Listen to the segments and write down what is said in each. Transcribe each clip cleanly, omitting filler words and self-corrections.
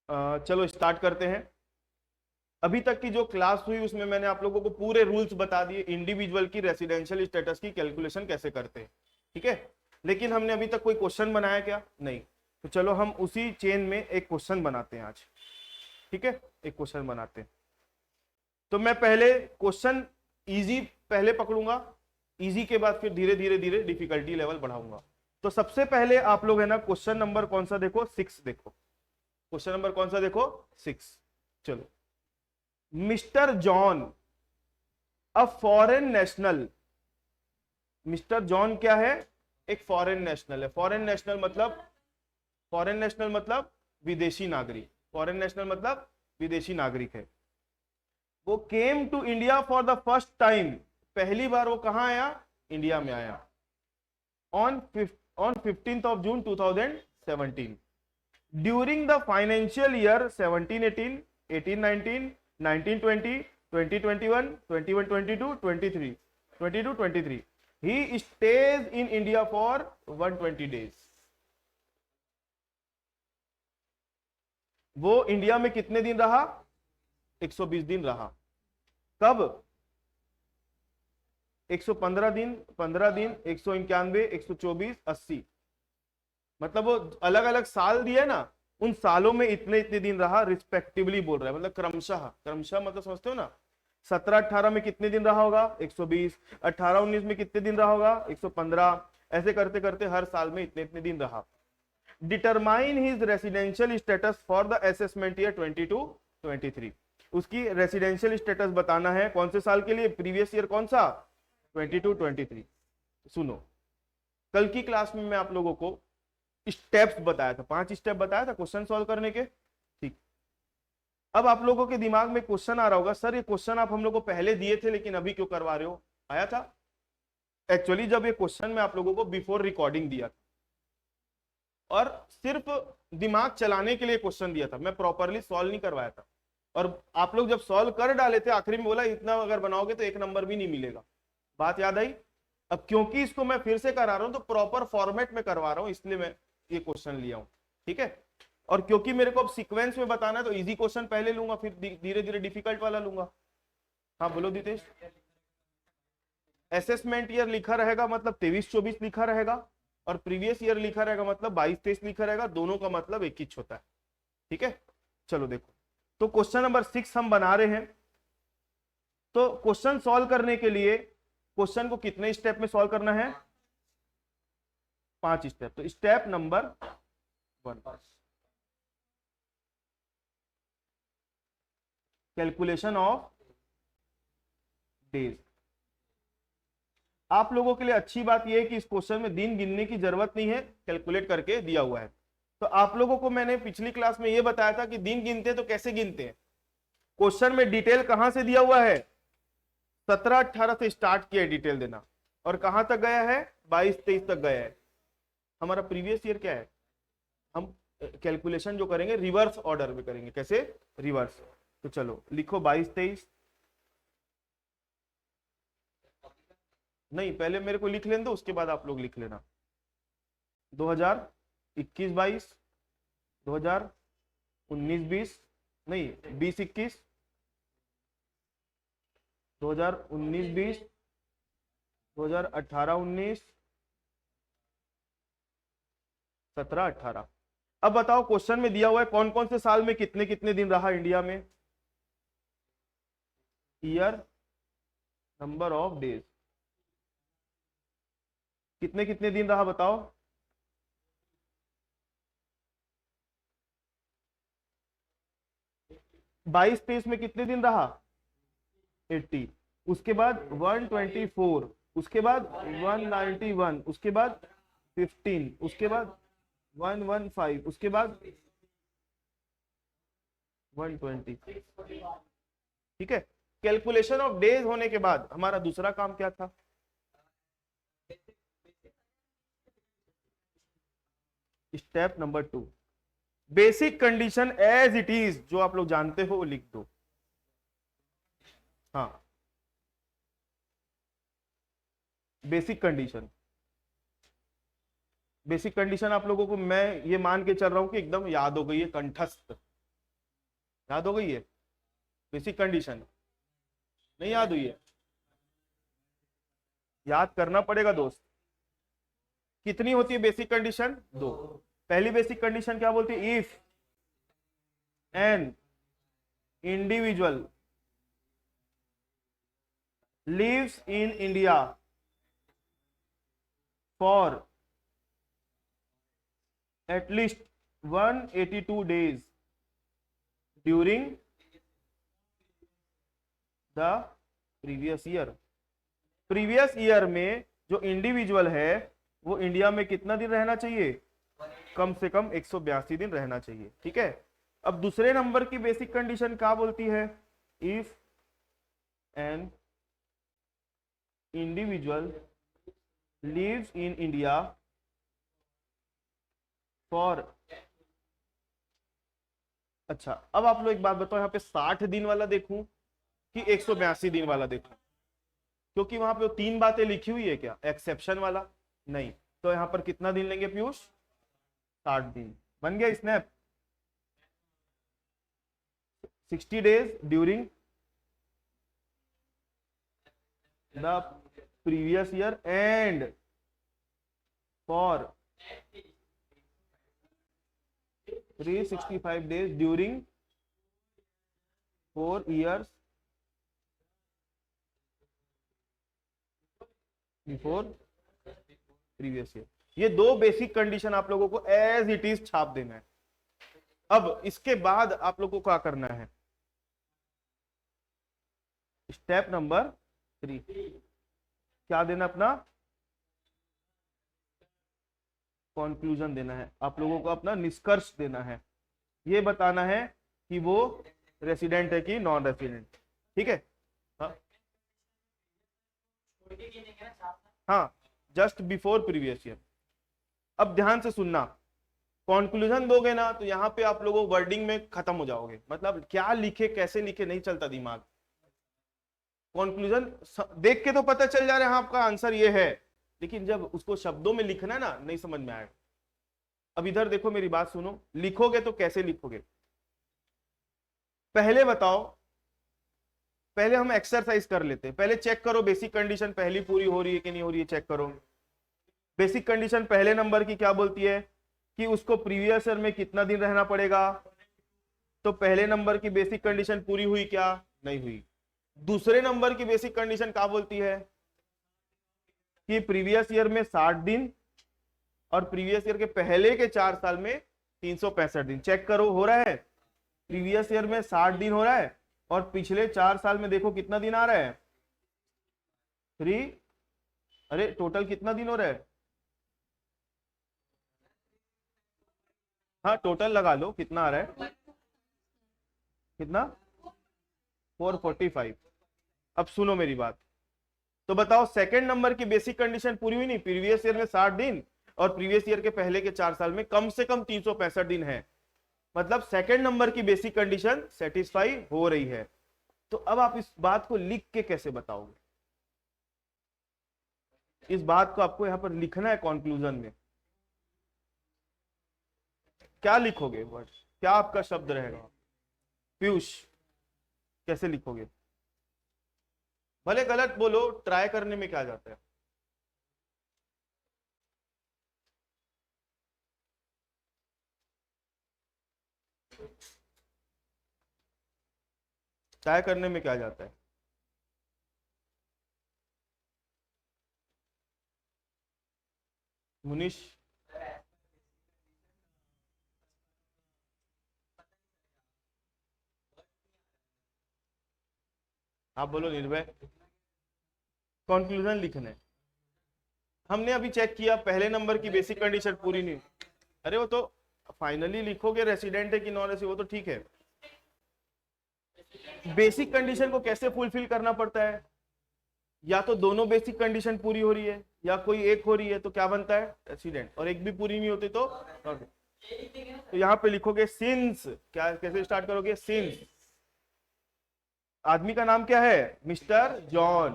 चलो स्टार्ट करते हैं। अभी तक की जो क्लास हुई उसमें मैंने आप लोगों को पूरे रूल्स बता दिए, इंडिविजुअल की रेसिडेंशियल स्टेटस की कैलकुलेशन कैसे करते हैं, ठीक है। लेकिन हमने अभी तक कोई क्वेश्चन बनाया क्या? नहीं। तो चलो हम उसी चेन में एक क्वेश्चन बनाते हैं आज, ठीक है। एक क्वेश्चन बनाते हैं। तो मैं पहले क्वेश्चन इजी पहले पकड़ूंगा, इजी के बाद फिर धीरे धीरे धीरे डिफिकल्टी लेवल बढ़ाऊंगा। तो सबसे पहले आप लोग है ना क्वेश्चन नंबर कौन सा देखो, 6 देखो। क्वेश्चन नंबर कौन सा देखो, 6। चलो, mister John a foreign national. Mister John क्या है? एक फॉरेन नेशनल है। फॉरेन नेशनल मतलब, फॉरेन नेशनल मतलब विदेशी नागरिक। फॉरेन नेशनल मतलब विदेशी नागरिक है। वो came to India for the first time. पहली बार वो कहां आया? इंडिया में आया। On 15th of June 2017 during the financial year 17-18, 18-19, 19-20, 20-21, 21-22, 23, 22-23 he stays in India for 120 days। वो इंडिया में कितने दिन रहा? 120 दिन रहा। कब? 115 दिन, 15 दिन, 191, 124, 80। मतलब वो अलग अलग साल दिए ना, उन सालों में इतने इतने दिन रहा रिस्पेक्टिवली बोल रहा है, मतलब क्रमशः। क्रमशः मतलब समझते हो ना, 17-18 में कितने दिन रहा होगा? 120। 18-19 में कितने दिन रहा होगा? 115। ऐसे करते करते हर साल में इतने इतने दिन रहा। Determine his residential status for the assessment year 22-23। उसकी रेसिडेंशियल स्टेटस बताना है कौन से साल के लिए? प्रीवियस ईयर कौन सा? 22-23। सुनो, कल की क्लास में मैं आप लोगों को स्टेप्स बताया था, 5 स्टेप बताया था क्वेश्चन सॉल्व करने के, ठीक। अब आप लोगों के दिमाग में क्वेश्चन आ रहा होगा, सर ये क्वेश्चन आप हम लोग को पहले दिए थे लेकिन अभी क्यों करवा रहे हो? आया था एक्चुअली, जब ये क्वेश्चन मैं आप लोगों को बिफोर रिकॉर्डिंग दिया था और सिर्फ दिमाग चलाने के लिए क्वेश्चन दिया था, मैं प्रॉपरली सॉल्व नहीं करवाया था। और आप लोग जब सॉल्व कर डाले थे आखिरी में बोला इतना अगर बनाओगे तो 1 नंबर भी नहीं मिलेगा। बात याद आई? अब क्योंकि इसको मैं फिर से करा रहा हूं तो प्रॉपर फॉर्मेट में करवा रहा हूं, इसलिए मैं ये क्वेश्चन लिया हूं, ठीक है। और क्योंकि मेरे को अब सीक्वेंस में बताना है तो इजी क्वेश्चन पहले लूंगा, फिर धीरे धीरे डिफिकल्ट वाला लूंगा। हाँ बोलो दितेश। असेसमेंट ईयर लिखा रहेगा मतलब 23-24 लिखा रहेगा, और प्रीवियस ईयर लिखा रहेगा मतलब 22-23 लिखा रहेगा, दोनों का मतलब एक ही होता है, ठीक है। चलो देखो, तो क्वेश्चन नंबर 6 हम बना रहे हैं। तो क्वेश्चन सॉल्व करने के लिए क्वेश्चन को कितने स्टेप में सॉल्व करना है? 5 स्टेप। तो step number 1, calculation of days. आप लोगों के लिए अच्छी बात यह है कि इस क्वेश्चन में दिन गिनने की जरूरत नहीं है, कैलकुलेट करके दिया हुआ है। तो आप लोगों को मैंने पिछली क्लास में यह बताया था कि दिन गिनते हैं तो कैसे गिनते हैं। क्वेश्चन में डिटेल कहां से दिया हुआ है? 17-18 से स्टार्ट किया है डिटेल देना, और कहां तक गया है? 22-23 तक गया है। हमारा प्रीवियस ईयर क्या है? हम कैलकुलेशन जो करेंगे रिवर्स ऑर्डर में करेंगे। कैसे? रिवर्स। तो चलो लिखो 22-23। नहीं, पहले मेरे को लिख लेने दो, उसके बाद आप लोग लिख लेना। 2021-22, 2019-20, नहीं 20-21, 2019-20, 2018-19, 17-18। अब बताओ क्वेश्चन में दिया हुआ है कौन कौन से साल में कितने कितने दिन रहा इंडिया में? ईयर, नंबर ऑफ डेज, कितने कितने दिन रहा बताओ? 22-23 में कितने दिन रहा? 80। उसके बाद 124, उसके बाद 191, उसके बाद 15, उसके बाद 115, उसके बाद 120, ठीक है। कैलकुलेशन ऑफ डेज होने के बाद हमारा दूसरा काम क्या था? Step number 2, basic condition as it is, जो आप लोग जानते हो वो लिख दो। हाँ, बेसिक कंडीशन। बेसिक कंडीशन आप लोगों को मैं ये मान के चल रहा हूं कि एकदम याद हो गई है, कंठस्थ। याद हो गई है बेसिक कंडीशन? नहीं याद हुई है? याद करना पड़ेगा दोस्त। कितनी होती है बेसिक कंडीशन? दो। पहली बेसिक कंडीशन क्या बोलती है? If an individual lives in India for at least 182 days during the previous year। Previous year में जो इंडिविजुअल है वो इंडिया में कितना दिन रहना चाहिए? कम से कम 182 दिन रहना चाहिए। ठीक है। अब दूसरे नंबर की बेसिक कंडीशन क्या बोलती है? If an individual lives in India for, अच्छा अब आप लोग एक बात बताओ, यहाँ पे 60 दिन वाला देखूं कि 182 दिन वाला देखूं? क्योंकि वहां पे 3 बातें लिखी हुई है, क्या एक्सेप्शन वाला नहीं। तो यहाँ पर कितना दिन लेंगे पीयूष? 60 दिन। बन गया snap. 60 days during the previous year and for 365 days during 4 years before previous year। ये दो बेसिक कंडीशन आप लोगों को एज इट इज छाप देना है। अब इसके बाद आप लोगों को क्या करना है? स्टेप नंबर 3 क्या देना? अपना कंक्लूजन देना है। आप लोगों को अपना निष्कर्ष देना है। ये बताना है कि वो रेसिडेंट है कि नॉन रेसिडेंट। ठीक है। हाँ, जस्ट बिफोर प्रीवियस ईयर। अब ध्यान से सुनना, कंक्लूजन दोगे ना तो यहाँ पे आप लोगों वर्डिंग में खत्म हो जाओगे। मतलब क्या लिखे कैसे लिखे नहीं चलता दिमाग। कंक्लूजन देख के तो पता चल जा रहा है हाँ आपका आंसर ये है, लेकिन जब उसको शब्दों में लिखना है ना नहीं समझ में आएगा। अब इधर देखो, मेरी बात सुनो। लिखोगे तो कैसे लिखोगे? पहले बताओ, पहले हम एक्सरसाइज कर लेते हैं। पहले चेक करो बेसिक कंडीशन पहली पूरी हो रही है कि नहीं हो रही है, चेक करो। बेसिक कंडीशन पहले नंबर की क्या बोलती है कि उसको प्रीवियस ईयर में कितना दिन रहना पड़ेगा। तो पहले नंबर की बेसिक कंडीशन पूरी हुई क्या? नहीं हुई। दूसरे नंबर की बेसिक कंडीशन क्या बोलती है कि प्रीवियस ईयर में 60 दिन और प्रीवियस ईयर के पहले के 4 साल में 365 दिन। चेक करो हो रहा है? प्रीवियस ईयर में 60 दिन हो रहा है और पिछले 4 साल में देखो कितना दिन आ रहा है? 3। अरे टोटल कितना दिन हो रहा है? हाँ टोटल लगा लो कितना आ रहा है? कितना? 445। अब सुनो मेरी बात, तो बताओ सेकंड नंबर की बेसिक कंडीशन पूरी हुई नहीं? प्रीवियस ईयर में 60 दिन और प्रीवियस ईयर के पहले के 4 साल में कम से कम 365 दिन है। मतलब सेकंड नंबर की बेसिक कंडीशन सेटिस्फाई हो रही है। तो अब आप इस बात को लिख के कैसे बताओगे? इस बात को आपको यहां पर लिखना है कंक्लूजन में। क्या लिखोगे वर्ड? क्या आपका शब्द रहेगा? पीयूष कैसे लिखोगे? भले गलत बोलो, ट्राई करने में क्या जाता है। ट्राई करने में क्या जाता है? मुनीश आप बोलो। निर्भय कंक्लूजन लिखना है। हमने अभी चेक किया पहले नंबर की बेसिक कंडीशन पूरी नहीं। अरे वो तो फाइनली लिखोगे रेसिडेंट है कि नॉन रेसिडेंट, वो तो ठीक है। बेसिक कंडीशन को कैसे फुलफिल करना पड़ता है? या तो दोनों बेसिक कंडीशन पूरी हो रही है या कोई एक हो रही है तो क्या बनता है? रेसिडेंट। और एक भी पूरी नहीं होती तो यहाँ पे लिखोगे सिंस। क्या कैसे स्टार्ट करोगे? सिंस। आदमी का नाम क्या है? Mister John.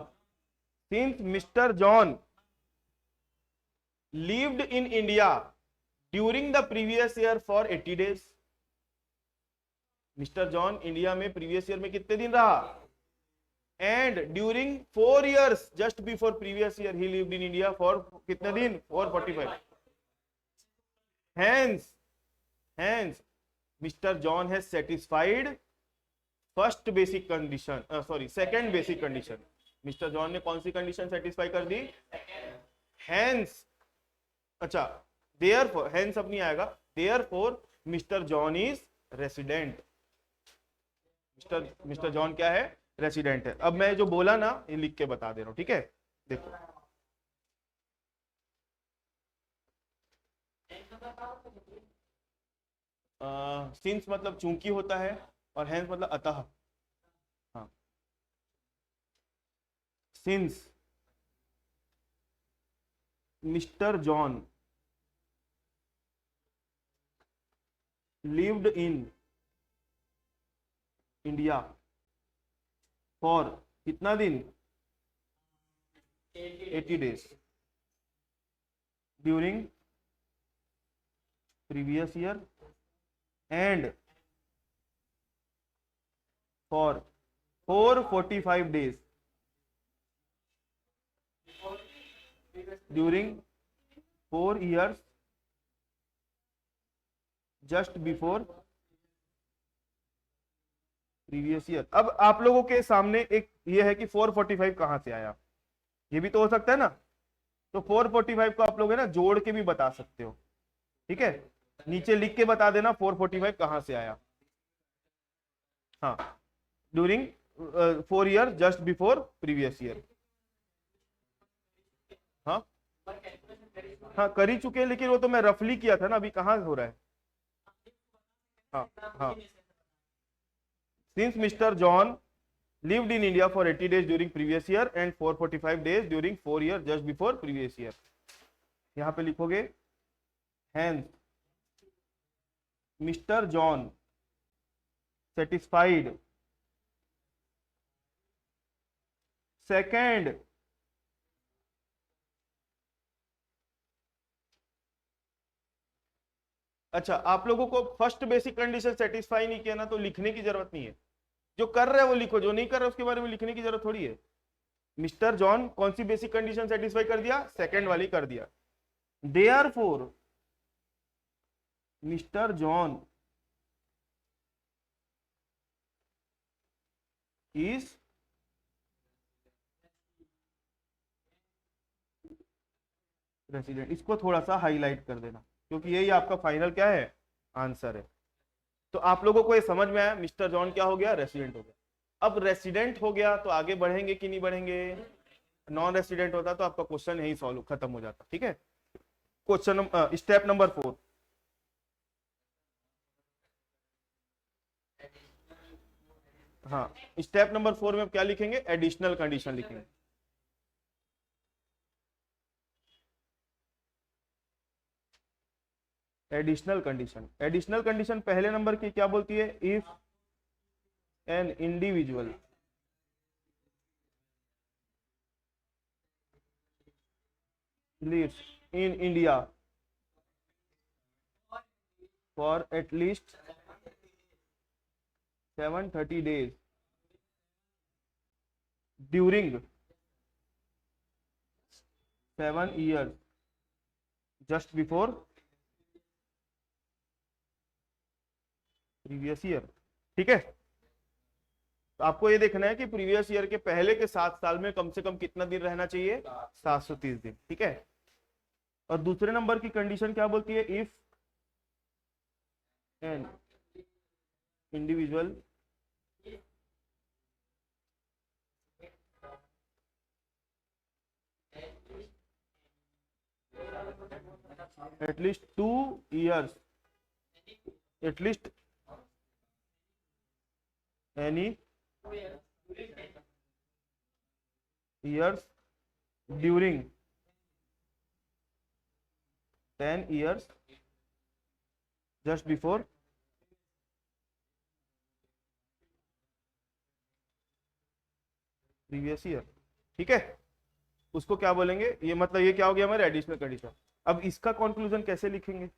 Since mister John lived in India during the previous year for 80 days। Mister John India में प्रीवियस ईयर में कितने दिन रहा, and during 4 years just before previous year he lived in India for कितने दिन, 445। Hence Mister John has satisfied first basic condition, sorry second basic condition. Mister John ने कौन सी कंडीशन सेटिस्फाई कर दी, हैंस, अच्छा देयरफॉर, हैंस अब नहीं आएगा, therefore Mister John is resident. Mister John क्या है, रेसिडेंट है। अब मैं जो बोला ना ये लिख के बता दे रहा हूं, ठीक है। देखो सिंस मतलब चूंकि होता है, और हैंस मतलब अतः। हाँ, since mister John lived in India for कितना दिन, 80 days during previous year and for 445 days during 4 years just before previous year. अब आप लोगों के सामने एक ये है कि 445 कहां से आया, ये भी तो हो सकता है ना। तो 445 को आप लोग है ना जोड़ के भी बता सकते हो, ठीक है। नीचे लिख के बता देना 445 कहां से आया। हाँ, during 4 years just before previous year. हाँ हाँ कर ही चुके हैं, लेकिन वो तो मैं रफली किया था ना, अभी कहाँ हो रहा है। हाँ हाँ, since mister John lived in India for 80 days during previous year and 445 days during 4 years just before previous year। यहां पे लिखोगे hence Mr. John satisfied second अच्छा, आप लोगों को फर्स्ट बेसिक कंडीशन सेटिस्फाई नहीं किया ना, तो लिखने की जरूरत नहीं है। जो कर रहे हैं वो लिखो, जो नहीं कर रहे उसके बारे में लिखने की जरूरत थोड़ी है। मिस्टर जॉन कौन सी बेसिक कंडीशन सेटिस्फाई कर दिया, सेकंड वाली कर दिया। Therefore Mister John is resident. इसको थोड़ा सा हाईलाइट कर देना, क्योंकि यही आपका फाइनल क्या है, आंसर है। तो आप लोगों को ये समझ में आया, मिस्टर जॉन क्या हो गया, रेसिडेंट हो गया। अब रेसिडेंट हो गया तो आगे बढ़ेंगे कि नहीं बढ़ेंगे। नॉन रेसिडेंट होता तो आपका क्वेश्चन यही सॉल्व खत्म हो जाता, ठीक है। क्वेश्चन स्टेप नंबर 4, हाँ स्टेप नंबर 4 में क्या लिखेंगे, एडिशनल कंडीशन लिखेंगे। एडिशनल कंडीशन, एडिशनल कंडीशन पहले नंबर की क्या बोलती है, if an individual lives in India for at least 730 days during 7 years just before previous year, ठीक है। तो आपको ये देखना है कि प्रीवियस ईयर के पहले के 7 साल में कम से कम कितना दिन रहना चाहिए, 730 दिन, ठीक है। और दूसरे नंबर की कंडीशन क्या बोलती है, if an individual at least 2 years, at least any years during 10 years just before previous year, ठीक है। उसको क्या बोलेंगे, ये मतलब ये क्या हो गया हमारे एडिशनल कंडीशन। अब इसका कंक्लूजन कैसे लिखेंगे,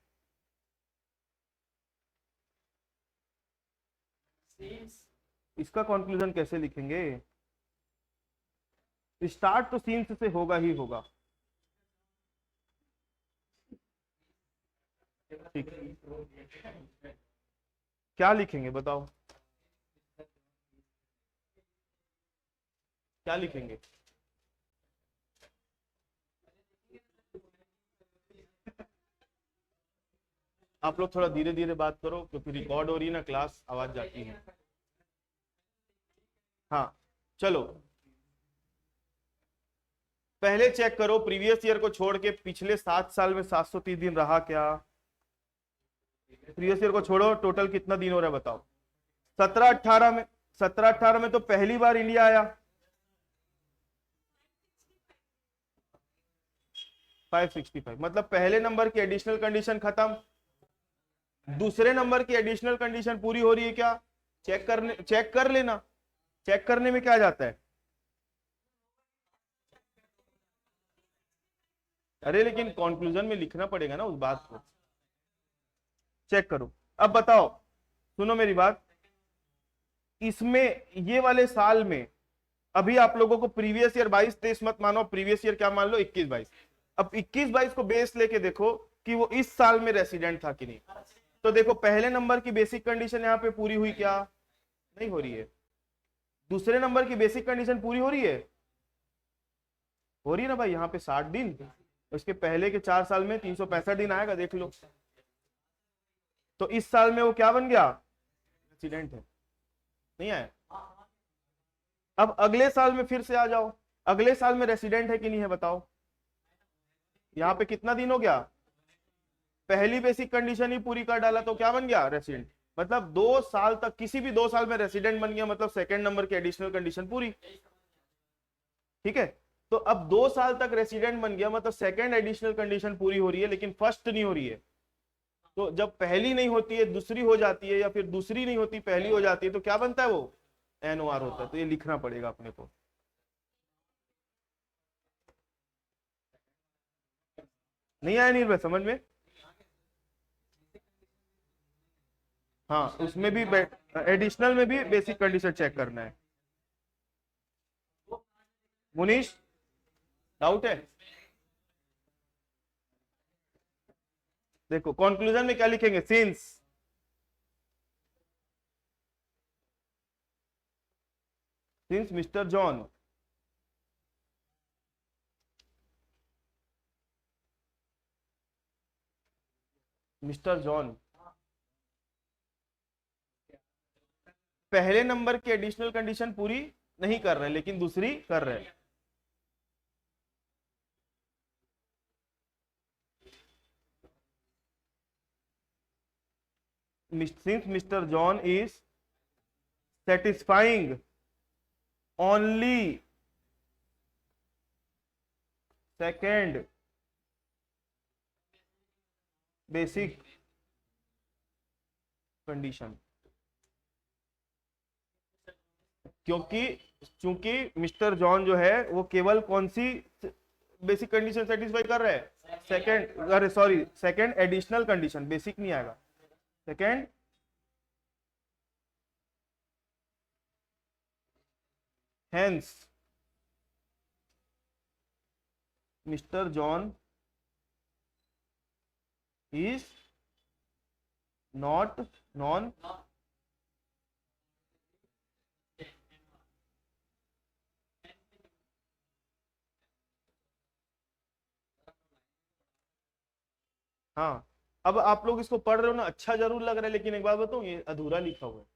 इसका कंक्लूजन कैसे लिखेंगे? स्टार्ट तो सीन्स से होगा ही होगा। ठीक, क्या लिखेंगे बताओ, क्या लिखेंगे? आप लोग थोड़ा धीरे धीरे बात करो क्योंकि रिकॉर्ड हो रही है ना क्लास, आवाज जाती है। हाँ चलो, पहले चेक करो प्रीवियस ईयर को छोड़ के पिछले 7 साल में 730 दिन रहा क्या? प्रीवियस ईयर को छोड़ो, टोटल कितना दिन हो रहा है बताओ? 17-18 में तो पहली बार इंडिया आया। 565, मतलब पहले नंबर की एडिशनल कंडीशन खत्म, दूसरे नंबर की एडिशनल कंडीशन पूरी हो रही है क्या? चेक कर लेना, चेक करने में क्या जाता है? अरे लेकिन कंक्लूजन में लिखना पड़ेगा ना उस बात को। चेक करो, अब बताओ, सुनो मेरी बात, इसमें ये वाले साल में अभी आप लोगों को प्रीवियस ईयर 22-23 मत मानो, प्रीवियस ईयर क्या मान लो 21-22। अब 21-22 को बेस लेके देखो कि वो इस साल में रेसिडेंट था कि नहीं। तो देखो पहले नंबर की बेसिक कंडीशन यहाँ पे पूरी हुई क्या? नहीं हो रही है। दूसरे नंबर की बेसिक कंडीशन पूरी हो रही है? हो रही है ना भाई, यहाँ पे 60 दिन, उसके पहले के 4 साल में 365 दिन आएगा, देख लो। तो इस साल में वो क्या बन गया? रेसिडेंट है, नहीं आया। अब अगले साल में फिर से आ जाओ, अगले साल में रेसिडेंट है कि नहीं है बताओ? यहाँ पे कितना दिन हो गया? पहली बेसिक कंडीशन ही पूरी कर डाला तो क्या बन गया? रेसिडेंट। मतलब 2 साल तक, किसी भी 2 साल में रेसिडेंट बन गया, मतलब सेकंड नंबर की एडिशनल कंडीशन पूरी। ठीक है, तो अब 2 साल तक रेसिडेंट बन गया, मतलब सेकंड एडिशनल कंडीशन पूरी हो रही है, लेकिन फर्स्ट नहीं हो रही है। तो जब पहली नहीं होती है दूसरी हो जाती है, या फिर दूसरी नहीं होती पहली हो जाती है, तो क्या बनता है? वो NOR होता है। तो ये लिखना पड़ेगा अपने को। नहीं आया निर्भय समझ में? हाँ, उसमें भी एडिशनल में भी बेसिक कंडीशन चेक करना है। मुनीश, डाउट है? देखो कंक्लूजन में क्या लिखेंगे? सिंस मिस्टर जॉन पहले नंबर की एडिशनल कंडीशन पूरी नहीं कर रहे लेकिन दूसरी कर रहे। Since Mr. John is satisfying only second basic condition, क्योंकि चूंकि मिस्टर जॉन जो है वो केवल कौन सी बेसिक कंडीशन सेटिस्फाई कर रहे हैं? सेकंड, अरे sorry, second additional condition, basic नहीं आएगा, second hence mister John is not non हाँ। अब आप लोग इसको पढ़ रहे हो ना, अच्छा जरूर लग रहा है, लेकिन एक बात बताऊं, ये अधूरा लिखा हुआ है।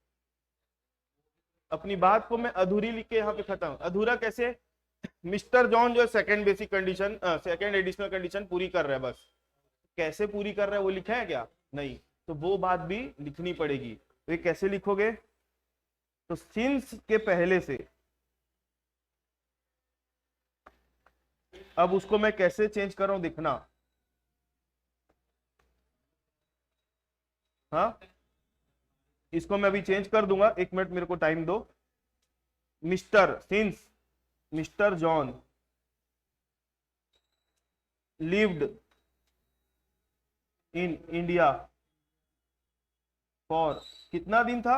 अपनी बात को मैं अधूरी लिख के यहाँ पे खत्म। अधूरा कैसे? मिस्टर जॉन जो है second basic condition, second additional condition पूरी कर रहा है, बस कैसे पूरी कर रहा है वो लिखा है क्या? नहीं। तो वो बात भी लिखनी पड़ेगी। तो ये कैसे लिखोगे? तो सिंस के पहले से, अब उसको मैं कैसे चेंज कर रहा हूं दिखना। हाँ, इसको मैं अभी चेंज कर दूंगा, 1 मिनट मेरे को टाइम दो। Since mister John lived in India for, कितना दिन था?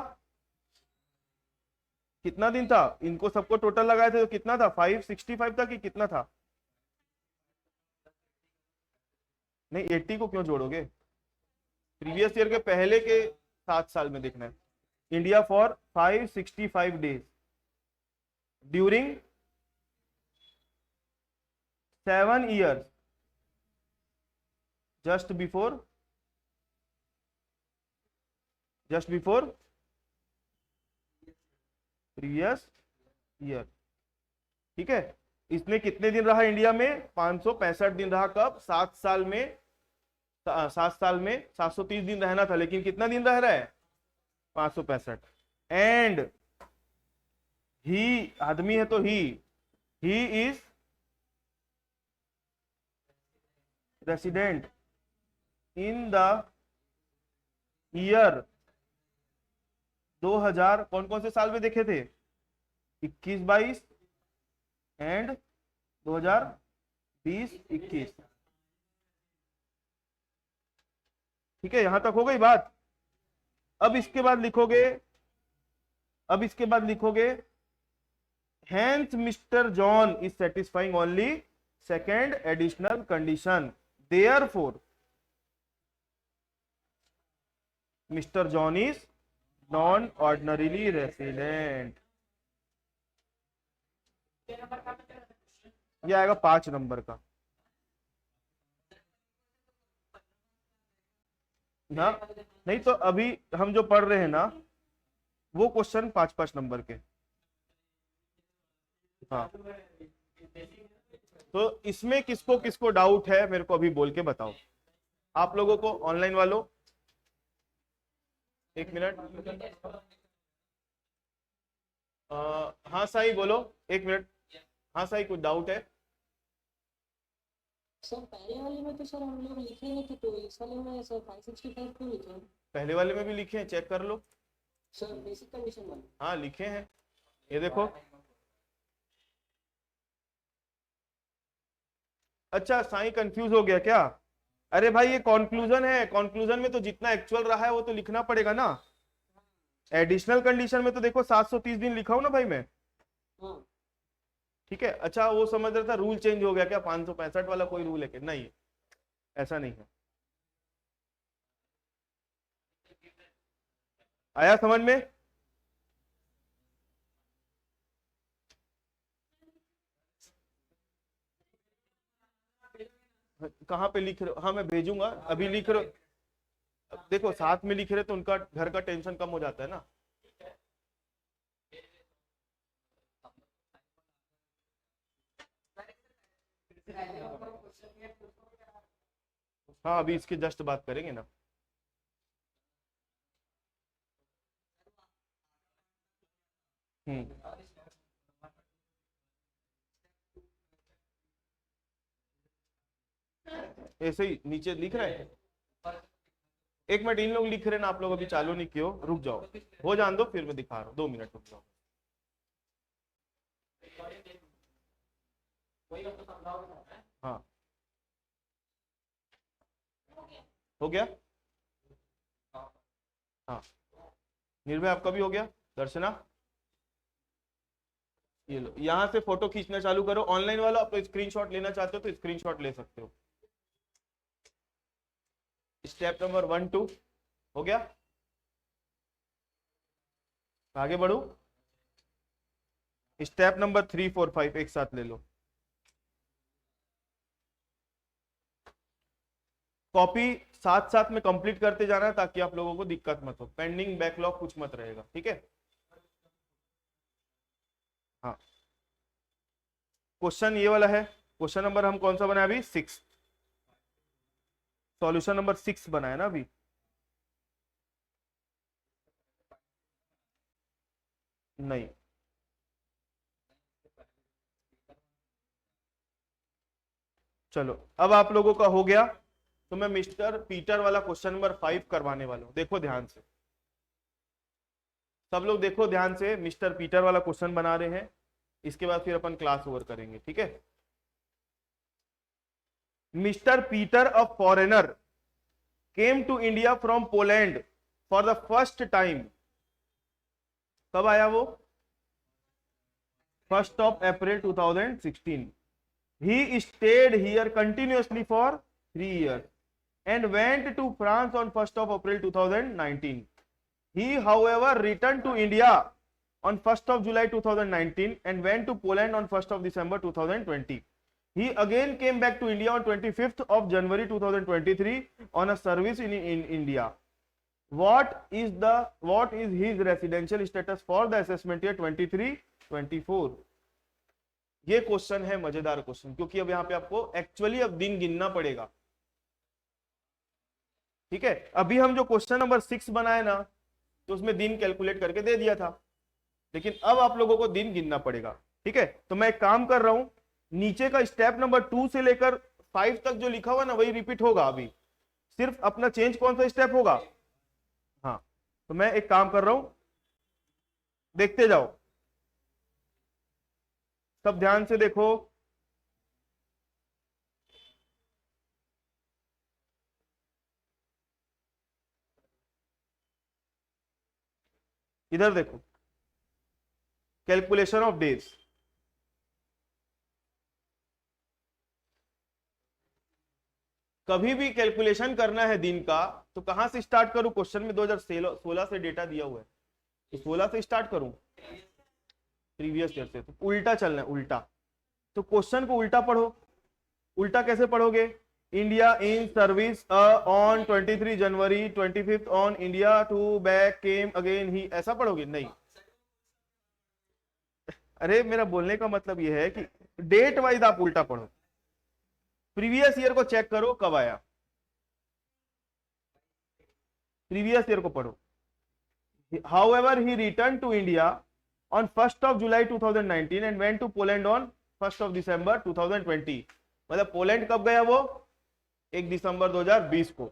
कितना दिन था इनको सबको टोटल लगाए थे तो कितना था 565 था कि कितना था? नहीं 80 को क्यों जोड़ोगे, प्रीवियस ईयर के पहले के 7 साल में देखना है। India for 565 days during 7 years just before previous year. ठीक है, इसने कितने दिन रहा इंडिया में? 565 दिन रहा। कब? 7 साल में। 7 साल में 730 दिन रहना था, लेकिन कितना दिन रह रहा है? 565। एंड ही, आदमी है तो he is resident in the year 2000, कौन कौन से साल में देखे थे? 21-22 एंड 2020-21। ठीक है, यहां तक हो गई बात। अब इसके बाद लिखोगे hence Mister John is satisfying only second additional condition, therefore Mister John is non ordinarily resident. ये आएगा 5 नंबर का ना। नहीं तो अभी हम जो पढ़ रहे हैं ना वो क्वेश्चन 5-5 नंबर के। हाँ, तो इसमें किसको किसको डाउट है मेरे को अभी बोल के बताओ। आप लोगों को, ऑनलाइन वालों, 1 मिनट। हाँ साई बोलो, 1 मिनट। हाँ साई, कुछ डाउट है? सर पहले वाले में तो सर हम लोग लिखे नहीं थे, तो इस वाले में सर 565 क्यों लिखे हैं? पहले वाले में भी लिखे हैं, चेक कर लो। सर बेसिक कंडीशन वाले, हाँ लिखे हैं, ये देखो। अच्छा, साई कंफ्यूज हो गया क्या? अरे भाई ये कॉन्क्लूजन है, कॉन्क्लूजन में तो जितना एक्चुअल रहा है वो तो लिखना पड़ेगा ना। एडिशनल कंडीशन में तो देखो 730 दिन लिखा हूं ना भाई मैं। हाँ ठीक है, अच्छा वो समझ रहा था रूल चेंज हो गया क्या, 565 वाला कोई रूल है क्या? नहीं, ऐसा नहीं है। आया समझ में? कहाँ पे लिख रहे हो? हाँ मैं भेजूंगा, अभी लिख रहे हो। देखो साथ में लिख रहे तो उनका घर का टेंशन कम हो जाता है ना। हाँ अभी इसकी जस्ट बात करेंगे ना। ऐसे ही नीचे लिख रहे हैं। 1 मिनट, इन लोग लिख रहे हैं ना, आप लोग अभी चालू नहीं किए हो, रुक जाओ, हो जान दो फिर मैं दिखा रहा हूँ। 2 मिनट रुक जाओ। हाँ हो गया। हाँ निर्भय आपका भी हो गया। दर्शना ये लो, यहां से फोटो खींचना चालू करो। ऑनलाइन वाला आप स्क्रीनशॉट लेना चाहते हो तो स्क्रीनशॉट ले सकते हो। स्टेप नंबर 1 2 हो गया। आगे बढ़ू, स्टेप नंबर 3 4 5 एक साथ ले लो। कॉपी साथ साथ में कंप्लीट करते जाना ताकि आप लोगों को दिक्कत मत हो, पेंडिंग बैकलॉग कुछ मत रहेगा। ठीक है, हाँ क्वेश्चन ये वाला है। क्वेश्चन नंबर हम कौन सा बनाया अभी? 6। सॉल्यूशन नंबर 6 बनाया ना अभी। नहीं, चलो अब आप लोगों का हो गया तो मैं मिस्टर पीटर वाला क्वेश्चन नंबर 5 करवाने वाला हूं। देखो ध्यान से, सब लोग देखो ध्यान से, मिस्टर पीटर वाला क्वेश्चन बना रहे हैं, इसके बाद फिर अपन क्लास ओवर करेंगे। ठीक है, Mister Peter a foreigner came to India from Poland for the first time. कब आया वो? 1st of April 2016. He stayed here continuously for 3 years and went to France on 1st of April 2019. He, however, returned to India on 1st of July 2019 and went to Poland on 1st of December 2020. He again came back to India on 25th of January 2023 on a service in India. What is his residential status for the assessment year 23-24? ये question है मजेदार question, क्योंकि अब यहाँ पे आपको actually अब दिन गिनना पड़ेगा। ठीक है, अभी हम जो क्वेश्चन नंबर 6 बनाए ना, तो उसमें दिन कैलकुलेट करके दे दिया था, लेकिन अब आप लोगों को दिन गिनना पड़ेगा। ठीक है, तो मैं एक काम कर रहा हूं, नीचे का स्टेप नंबर 2 से लेकर 5 तक जो लिखा हुआ ना वही रिपीट होगा। अभी सिर्फ अपना चेंज कौन सा स्टेप होगा। हाँ, तो मैं एक काम कर रहा हूं, देखते जाओ, सब ध्यान से देखो। इधर देखो, कैलकुलेशन ऑफ डेज। कभी भी कैलकुलेशन करना है दिन का तो कहां से स्टार्ट करूं। क्वेश्चन में 2016 से डेटा दिया हुआ है, तो 16 से स्टार्ट करूं, प्रीवियस ईयर से। तो उल्टा चलना है, उल्टा। तो क्वेश्चन को उल्टा पढ़ो। उल्टा कैसे पढ़ोगे। India in service on 23 January 25th on India to back came again he, ऐसा पढ़ोगे नहीं। अरे मेरा बोलने का मतलब यह है कि डेट वाइज आप उल्टा पढ़ो। प्रीवियस ईयर को चेक करो कब आया, प्रीवियस ईयर को पढ़ो। However he return to India on 1st of July 2019 and went to Poland on 1st of December 2020। मतलब पोलैंड कब गया वो, 1 दिसंबर 2020 को।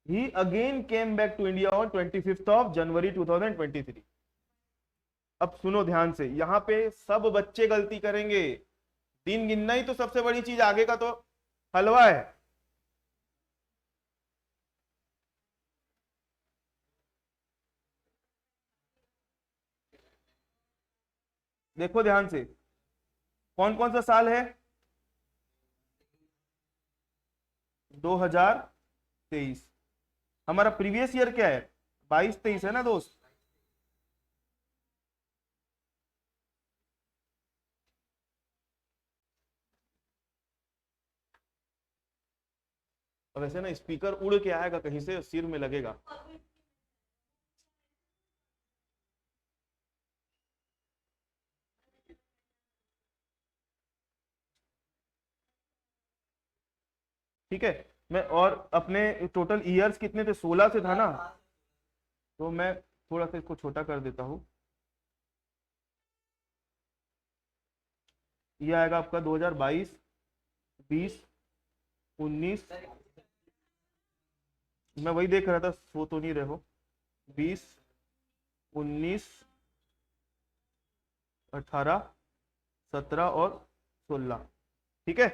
He again came back to India on 25th of January 2023। अब सुनो ध्यान से, यहां पे सब बच्चे गलती करेंगे। दिन गिनना ही तो सबसे बड़ी चीज, आगे का तो हलवा है। देखो ध्यान से, कौन कौन सा साल है। 2023। हमारा प्रीवियस ईयर क्या है, 22-23 है ना दोस्त। अब ऐसे ना स्पीकर उड़ के आएगा कहीं से, सिर में लगेगा। ठीक है, मैं और अपने टोटल ईयर्स कितने थे, 16 से था ना, तो मैं थोड़ा सा इसको छोटा कर देता हूं। ये आएगा आपका 2022, 20, 19। मैं वही देख रहा था, सो तो नहीं रहे हो। 20, 19, 18, 17 और 16। ठीक है,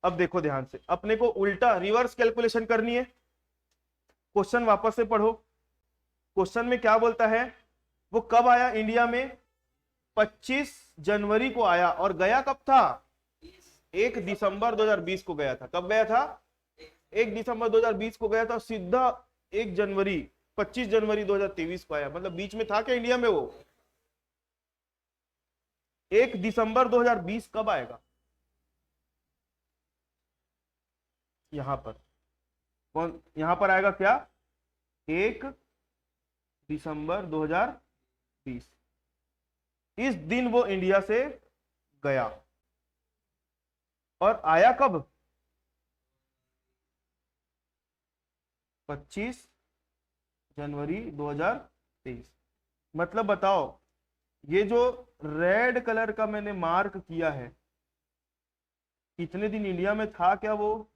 अब देखो ध्यान से, अपने को उल्टा रिवर्स कैलकुलेशन करनी है। क्वेश्चन वापस से पढ़ो। क्वेश्चन में क्या बोलता है, वो कब आया इंडिया में, 25 जनवरी को आया, और गया कब था, 1 दिसंबर 2020 को गया था। कब गया था, 1 दिसंबर 2020 को गया था, सीधा 1 जनवरी 25 जनवरी 2023 को आया। मतलब बीच में था क्या इंडिया में वो। 1 दिसंबर 2020 कब आएगा, यहां पर कौन, यहां पर आएगा क्या, 1 दिसंबर 2020। इस दिन वो इंडिया से गया, और आया कब, 25 जनवरी 2023। मतलब बताओ, ये जो रेड कलर का मैंने मार्क किया है, इतने दिन इंडिया में था क्या वो,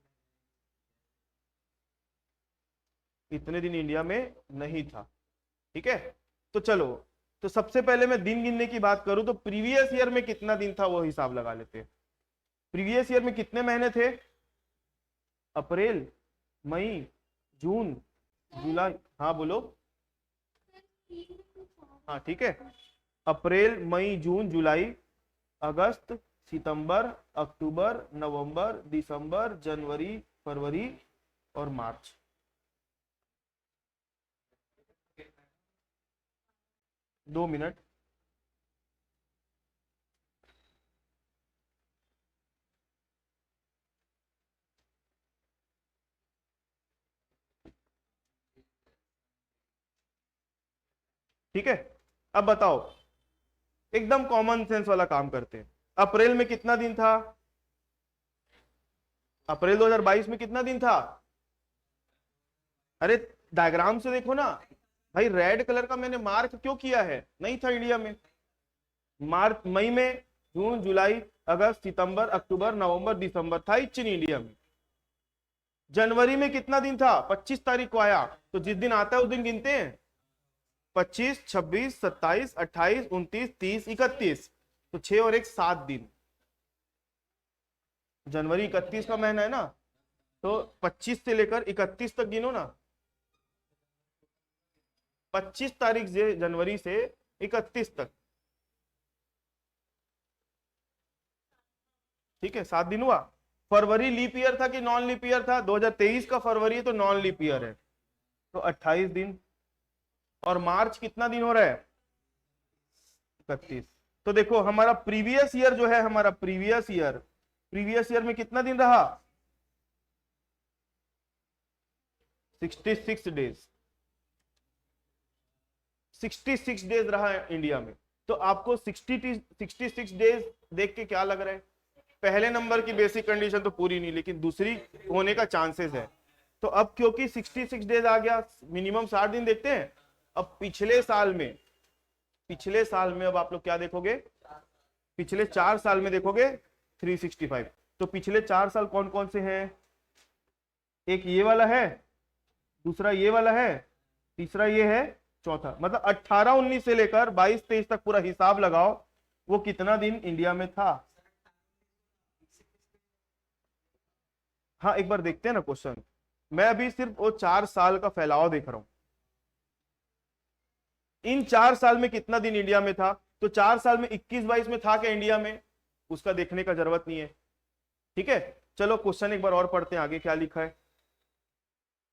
इतने दिन इंडिया में नहीं था। ठीक है, तो चलो, तो सबसे पहले मैं दिन गिनने की बात करूं तो प्रीवियस ईयर में कितना दिन था वो हिसाब लगा लेते हैं। प्रीवियस ईयर में कितने महीने थे, अप्रैल, मई, जून, जुलाई। हाँ बोलो। हाँ ठीक है, अप्रैल, मई, जून, जुलाई, अगस्त, सितंबर, अक्टूबर, नवंबर, दिसंबर, जनवरी, फरवरी और मार्च। दो मिनट। ठीक है, अब बताओ, एकदम कॉमन सेंस वाला काम करते हैं। अप्रैल में कितना दिन था? अप्रैल 2022 में कितना दिन था? अरे डायग्राम से देखो ना भाई, रेड कलर का मैंने मार्क क्यों किया है? नहीं था इंडिया में। मार्च, मई में, जून, जुलाई, अगस्त, सितंबर, अक्टूबर, नवंबर, दिसंबर था ही नहीं इंडिया में। जनवरी में कितना दिन था? 25 तारीख को आया, तो जिस दिन आता है उस दिन गिनते हैं। 25, 26, 27, 28, 29, 30, 31, तो 6 और 1 7 दिन। जनवरी 31 का महीना है ना, तो 25 से लेकर 31 तक गिनो ना। 25 तारीख से जनवरी से 31 तक, ठीक है, 7 दिन हुआ। फरवरी लीप ईयर था कि नॉन लीप ईयर था? 2023 का फरवरी है तो नॉन लीप ईयर है, तो 28 दिन। और मार्च कितना दिन हो रहा है? 31। तो देखो हमारा प्रीवियस ईयर जो है, हमारा प्रीवियस ईयर में कितना दिन रहा? 66 डेज। 66 डेज रहा इंडिया में। तो आपको 66 डेज देख के क्या लग रहा है? पहले नंबर की बेसिक कंडीशन तो पूरी नहीं, लेकिन दूसरी होने का चांसेस है। तो अब क्योंकि 66 डेज आ गया, मिनिमम 60 दिन देखते हैं। अब पिछले साल में अब आप लोग क्या देखोगे? पिछले 4 साल में देखोगे 365। तो पिछले 4 साल कौन कौन से हैं? एक ये वाला है, दूसरा ये वाला है, तीसरा ये है, चौथा। मतलब 18 19 से लेकर 22 23 तक पूरा हिसाब लगाओ, वो कितना दिन इंडिया में था। हाँ एक बार देखते हैं ना क्वेश्चन। मैं अभी सिर्फ वो 4 साल का फैलाव देख रहा हूं। इन 4 साल में कितना दिन इंडिया में था? तो 4 साल में 21 22 में था क्या इंडिया में? उसका देखने का जरूरत नहीं है। ठीक है, चलो क्वेश्चन एक बार और पढ़ते हैं, आगे क्या लिखा है।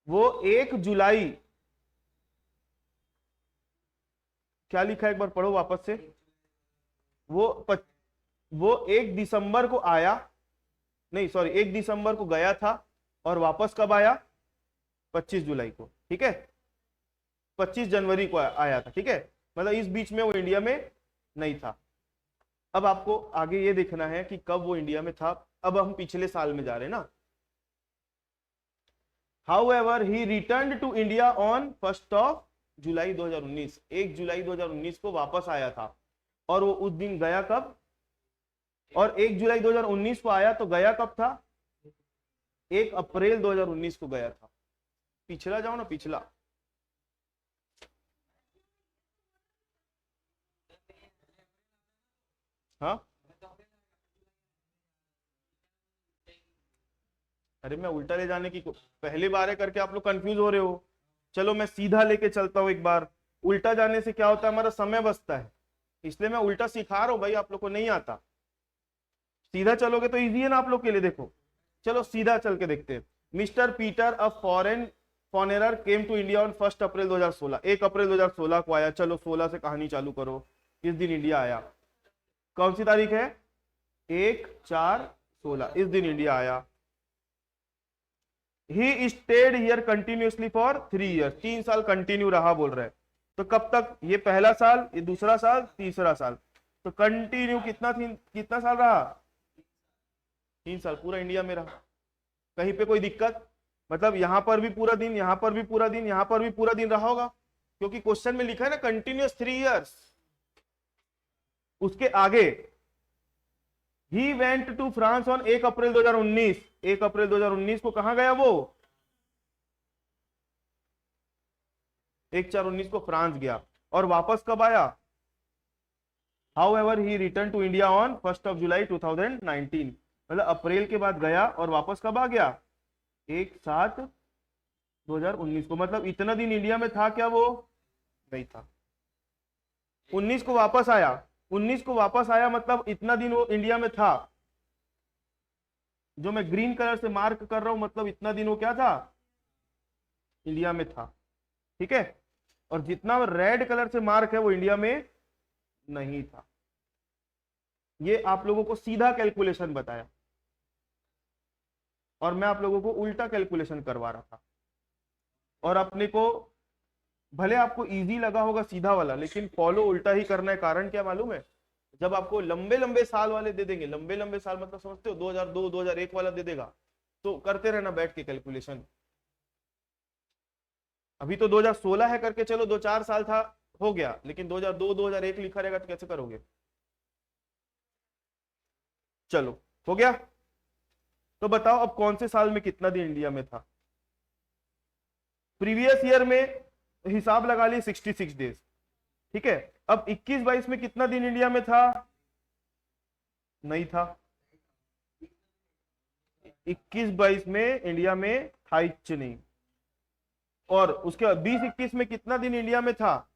वो 1 जुलाई, क्या लिखा है एक बार पढ़ो वापस से। वो 1 दिसंबर को आया, नहीं सॉरी 1 दिसंबर को गया था, और वापस कब आया? 25 जुलाई को। ठीक है, 25 जनवरी को आया था। ठीक है, मतलब इस बीच में वो इंडिया में नहीं था। अब आपको आगे ये देखना है कि कब वो इंडिया में था। अब हम पिछले साल में जा रहे हैं ना। However, he returned to India on 1st of जुलाई 2019। 1 जुलाई 2019 को वापस आया था, और वो उस दिन गया कब? और 1 जुलाई 2019 को आया तो गया कब था? 1 अप्रैल 2019 को गया था। पिछला जाओ ना, पिछला। हाँ अरे मैं उल्टा ले जाने की पहली बार है करके आप लोग कंफ्यूज हो रहे हो। चलो मैं सीधा लेके चलता हूं एक बार। उल्टा जाने से क्या होता है? हमारा समय बचता है, इसलिए मैं उल्टा सिखा रहा हूं भाई, आप लोग को नहीं आता। सीधा चलोगे तो इजी है ना आप लोग के लिए। देखो चलो सीधा चल के देखते हैं। Mister Peter a foreigner came to India on 1 April 2016। 1 April 2016 को आया। चलो 16 से कहानी चालू करो। इस दिन इंडिया आया। कौन सी तारीख है? 1/4/16, इस दिन इंडिया आया। He stayed here continuously for 3 years. 3 साल कंटिन्यू रहा बोल रहे हैं। तो कब तक? ये पहला साल, ये दूसरा साल, तीसरा साल। तो कंटिन्यू कितना साल रहा? 3 साल पूरा इंडिया में रहा। कहीं पे कोई दिक्कत? मतलब यहां पर भी पूरा दिन, यहां पर भी पूरा दिन, यहां पर भी पूरा दिन रहा होगा, क्योंकि क्वेश्चन में लिखा है ना कंटिन्यूस 3 ईयर्स। उसके आगे he went to France on 1 April 2019। 1 April 2019 को कहां गया वो? 1/4/19 को फ्रांस गया, और वापस कब आया? However, he returned to India on 1st of July 2019। मतलब अप्रैल के बाद गया और वापस कब आ गया? 1/7/2019 को। मतलब इतना दिन इंडिया में था क्या वो? नहीं था। 19 को वापस आया, 19 को वापस आया मतलब इतना दिन वो इंडिया में था। जो मैं ग्रीन कलर से मार्क कर रहा हूं मतलब इतना दिन वो क्या था, इंडिया में था। ठीक है, और जितना रेड कलर से मार्क है वो इंडिया में नहीं था। ये आप लोगों को सीधा कैलकुलेशन बताया और मैं आप लोगों को उल्टा कैलकुलेशन करवा रहा था। और अपने को भले आपको इजी लगा होगा सीधा वाला, लेकिन फॉलो उल्टा ही करना है। कारण क्या मालूम है, जब आपको लंबे लंबे साल वाले दे देंगे, लंबे लंबे साल मतलब समझते हो 2002 2001 वाला दे देगा, तो करते रहना बैठ के कैलकुलेशन। अभी तो 2016 है करके चलो 2-4 साल था, हो गया, लेकिन 2002 2001 लिखा रहेगा तो कैसे करोगे। चलो हो गया। तो बताओ अब कौन से साल में कितना दिन इंडिया में था। प्रीवियस ईयर में हिसाब लगा लिए 66 डेज। ठीक है, अब 21-22 में कितना दिन इंडिया में था, नहीं था। 21-22 में इंडिया में था ही नहीं। और उसके बाद 20-21 में कितना दिन इंडिया में था,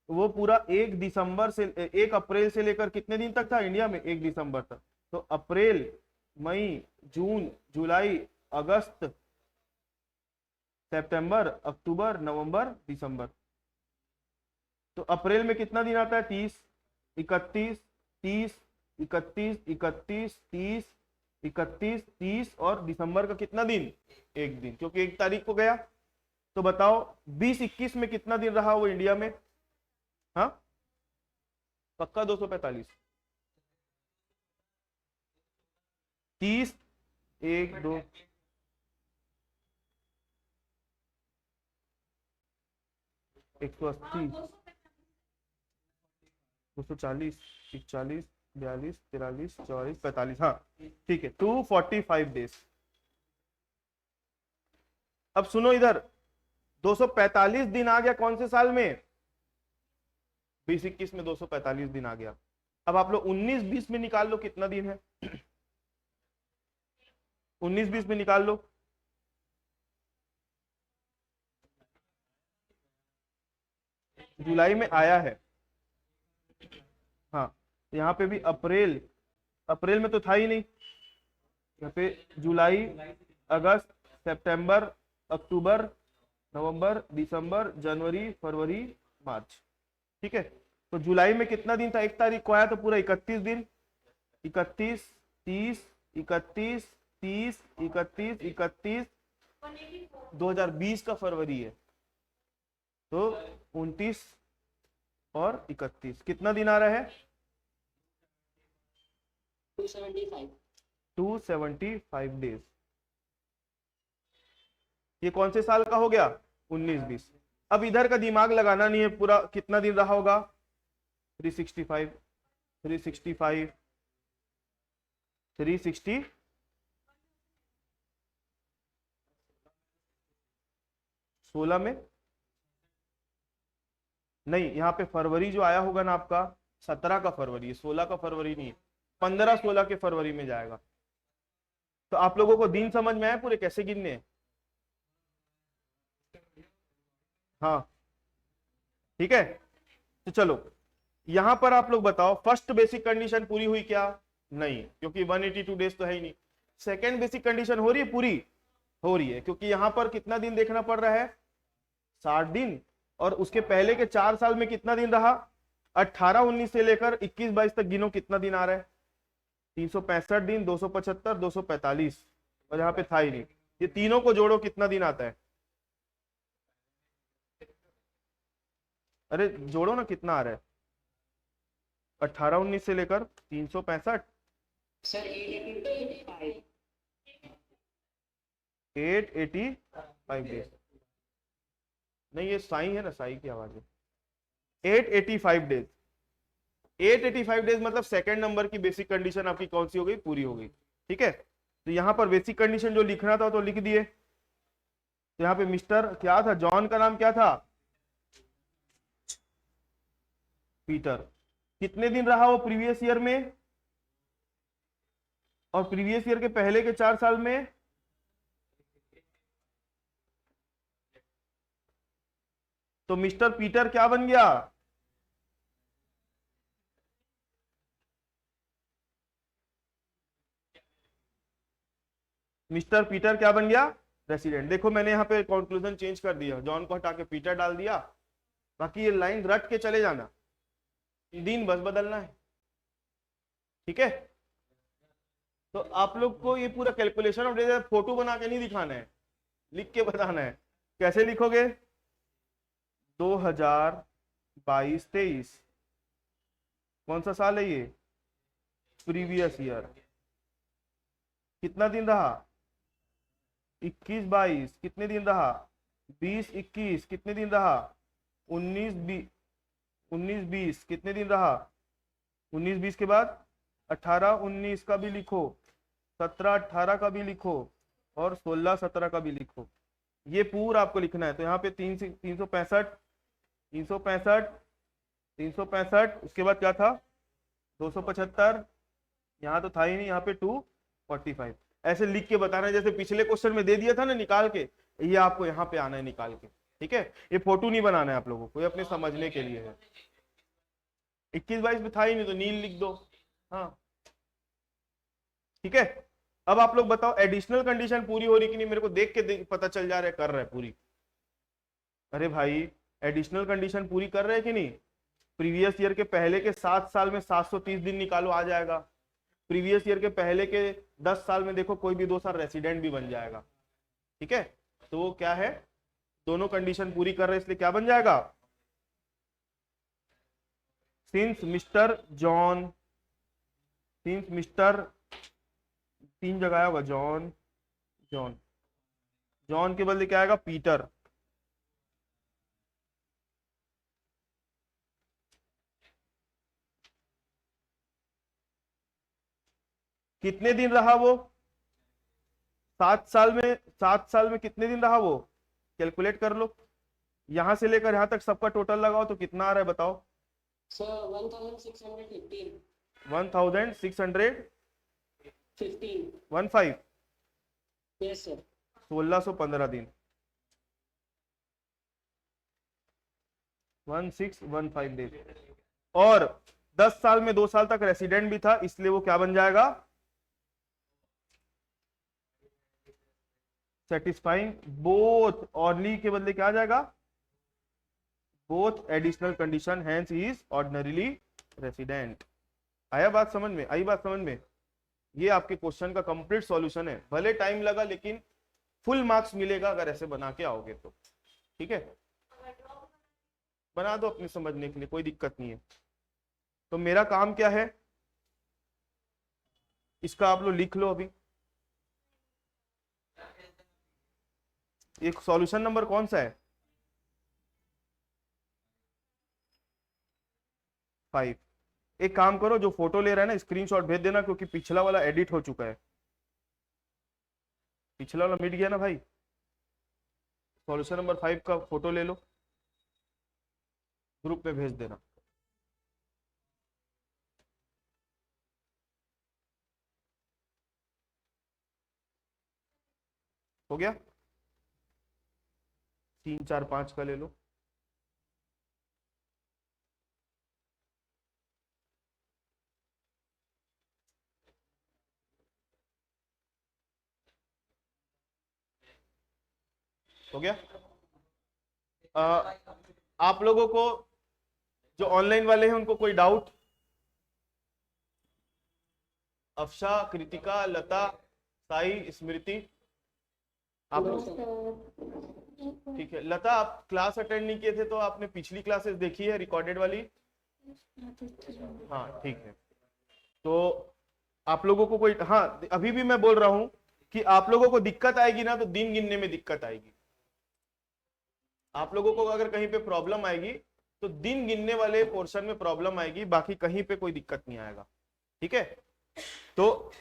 वो पूरा 1 दिसंबर से 1 अप्रैल से लेकर कितने दिन तक था इंडिया में, 1 दिसंबर तक। तो अप्रैल, मई, जून, जुलाई, अगस्त, सितंबर, अक्टूबर, नवंबर, दिसंबर। तो अप्रैल में कितना दिन आता है, 30, 31, 30, 31, 31, 30, 31, 30 और दिसंबर का कितना दिन, 1 दिन, क्योंकि 1 तारीख को गया। तो बताओ 20-21 में कितना दिन रहा वो इंडिया में, हाँ पक्का 245, 30, 1 2 180, 240, 41, 42, 43, 44, 45, हाँ ठीक है 245 डेज। अब सुनो इधर, 245 दिन आ गया कौन से साल में, 20-21 में 245 दिन आ गया। अब आप लोग 19-20 में निकाल लो कितना दिन है, 19-20 में निकाल लो। जुलाई में आया है, हाँ यहाँ पे भी अप्रैल, अप्रैल में तो था ही नहीं, यहाँ पे जुलाई, अगस्त, सितंबर, अक्टूबर, नवंबर, दिसंबर, जनवरी, फरवरी, मार्च। ठीक है, तो जुलाई में कितना दिन था, 1 तारीख को आया तो पूरा 31 दिन, 31, 30, 31, 30, 31, 31, 2020 का फरवरी है, तो 29 और 31 कितना दिन आ रहा है, 275। 275 डेज। ये कौन से साल का हो गया, 19-20। अब इधर का दिमाग लगाना नहीं है, पूरा कितना दिन रहा होगा, 365, 365, 360, सोलह में नहीं, यहाँ पे फरवरी जो आया होगा ना आपका 17 का फरवरी, 16 का फरवरी नहीं, 15-16 के फरवरी में जाएगा। तो आप लोगों को दिन समझ में आया पूरे कैसे गिनने हैं, हाँ ठीक है। तो चलो यहां पर आप लोग बताओ, फर्स्ट बेसिक कंडीशन पूरी हुई क्या, नहीं, क्योंकि 182 डेज तो है ही नहीं। सेकेंड बेसिक कंडीशन हो रही है पूरी, हो रही है, क्योंकि यहां पर कितना दिन देखना पड़ रहा है, 60 दिन। और उसके पहले के 4 साल में कितना दिन रहा, 18-19 से लेकर 21-22 तक गिनो कितना दिन आ रहा है, 365 दिन, 275, 245, और यहाँ पे था ही नहीं। ये तीनों को जोड़ो कितना दिन आता है, अरे जोड़ो ना कितना आ रहा है, 18-19 से लेकर 365, सर 885। 885 डेज, नहीं ये साई है ना, साई की आवाज है। 885 डेज, 885 डेज मतलब सेकंड नंबर की बेसिक कंडीशन आपकी कौन सी हो गई, पूरी हो गई। ठीक है, तो यहां पर बेसिक कंडीशन जो लिखना था तो लिख दिए। तो यहाँ पे मिस्टर क्या था, जॉन का नाम क्या था, पीटर। कितने दिन रहा वो प्रीवियस ईयर में, और प्रीवियस ईयर के पहले के 4 साल में, तो मिस्टर पीटर क्या बन गया, मिस्टर पीटर क्या बन गया, रेसिडेंट। देखो मैंने यहाँ पे कंक्लूजन चेंज कर दिया, जॉन को हटा के पीटर डाल दिया। बाकी ये लाइन रट के चले जाना, दिन बस बदलना है, ठीक है। तो आप लोग को ये पूरा कैलकुलेशन ऑफ डेज फोटो बना के नहीं दिखाना है, लिख के बताना है। कैसे लिखोगे, 2022-23 कौन सा साल है ये, प्रीवियस ईयर। कितना दिन रहा, 21-22 कितने दिन रहा, 20-21 कितने दिन रहा, 19-20 कितने दिन रहा, 19-20 के बाद 18-19 का भी लिखो, 17-18 का भी लिखो, और 16-17 का भी लिखो। ये पूरा आपको लिखना है। तो यहाँ पे 365, उसके बाद क्या था 275, यहाँ तो था ही नहीं, यहाँ पे 245। ऐसे लिख के बताना है, जैसे पिछले क्वेश्चन में दे दिया था ना निकाल के, ये आपको यहाँ पे आना है निकाल के, ठीक है। ये फोटो नहीं बनाना है आप लोगों को, ये अपने समझने के लिए है। 21-22 में था ही नहीं तो नील लिख दो, हाँ ठीक है। अब आप लोग बताओ एडिशनल कंडीशन पूरी हो रही कि नहीं, मेरे को देख के पता चल जा रहा है कर रहा है पूरी। अरे भाई एडिशनल कंडीशन पूरी कर रहे हैं कि नहीं। प्रीवियस ईयर के पहले के 7 साल में 730 दिन निकालो, आ जाएगा। प्रीवियस ईयर के पहले के 10 साल में देखो कोई भी 2 साल रेसिडेंट भी बन जाएगा, ठीक है। तो वो क्या है, दोनों कंडीशन पूरी कर रहे हैं, इसलिए क्या बन जाएगा, since mister John, since mister 3 जगह होगा, जॉन जॉन जॉन के बदले क्या आएगा, पीटर। कितने दिन रहा वो, 7 साल में कितने दिन रहा वो, कैलकुलेट कर लो। यहां से लेकर यहां तक सबका टोटल लगाओ तो कितना आ रहा है बताओ, सर 1615 1615 यस सर 1615 दिन, 1615 दिन। और 10 साल में 2 साल तक रेसिडेंट भी था, इसलिए वो क्या बन जाएगा, सेटिस्फाइंग बोथ, ऑर्ली के बदले क्या आ जाएगा, both additional condition, hence he is ordinarily resident. आया बात समझ में, आई बात समझ में। ये आपके क्वेश्चन का कंप्लीट सॉल्यूशन है। भले टाइम लगा लेकिन फुल मार्क्स मिलेगा अगर ऐसे बना के आओगे तो, ठीक है। बना दो अपने समझने के लिए, कोई दिक्कत नहीं है। तो मेरा काम क्या है, इसका आप लोग लिख लो अभी। एक सॉल्यूशन नंबर कौन सा है, 5। एक काम करो, जो फोटो ले रहा है ना स्क्रीनशॉट भेज देना, क्योंकि पिछला वाला एडिट हो चुका है, पिछला वाला मिट गया ना भाई। सॉल्यूशन नंबर 5 का फोटो ले लो, ग्रुप में भेज देना। हो गया, 3 4 5 का ले लो। हो गया। आप लोगों को जो ऑनलाइन वाले हैं उनको कोई डाउट, अफशा, कृतिका, लता, साई, स्मृति, आप लोग ठीक है। लता आप क्लास अटेंड नहीं किए थे तो आपने पिछली क्लासेस देखी है रिकॉर्डेड वाली, हाँ ठीक है। तो आप लोगों को कोई, हाँ अभी भी मैं बोल रहा हूं कि आप लोगों को दिक्कत आएगी ना तो दिन गिनने में दिक्कत आएगी। आप लोगों को अगर कहीं पे प्रॉब्लम आएगी तो दिन गिनने वाले पोर्शन में प्रॉब्लम आएगी, बाकी कहीं पे कोई दिक्कत नहीं आएगा, ठीक है। तो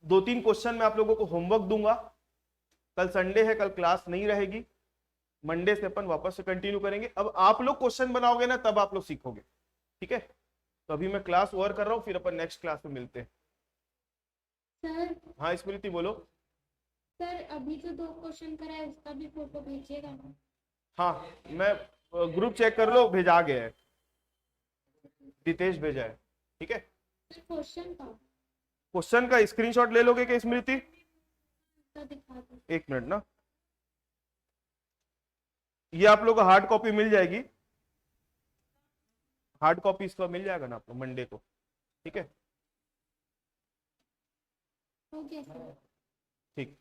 2-3 क्वेश्चन मैं आप लोगों को होमवर्क दूंगा। कल संडे है, कल क्लास नहीं रहेगी, मंडे से अपन वापस से कंटिन्यू करेंगे। अब आप लोग क्वेश्चन बनाओगे ना तब आप लोग सीखोगे, ठीक है। तो अभी मैं क्लास ओवर कर रहा हूँ, फिर अपन नेक्स्ट क्लास में मिलते हैं। सर हाँ स्मृति बोलो। सर अभी जो 2 क्वेश्चन कराए उसका भी फोटो भेजिएगा ना। हाँ मैं ग्रुप चेक कर लो, भेजा गया है, रितेश भेजा है, ठीक है। सर क्वेश्चन का क्वेश्चन का स्क्रीनशॉट ले लोगे क्या स्मृति, इसका दिखा दो। एक मिनट ना, ये आप लोग को हार्ड कॉपी मिल जाएगी, हार्ड कॉपी इसका मिल जाएगा ना आपको मंडे को, ठीक है? हो गया सर। ठीक।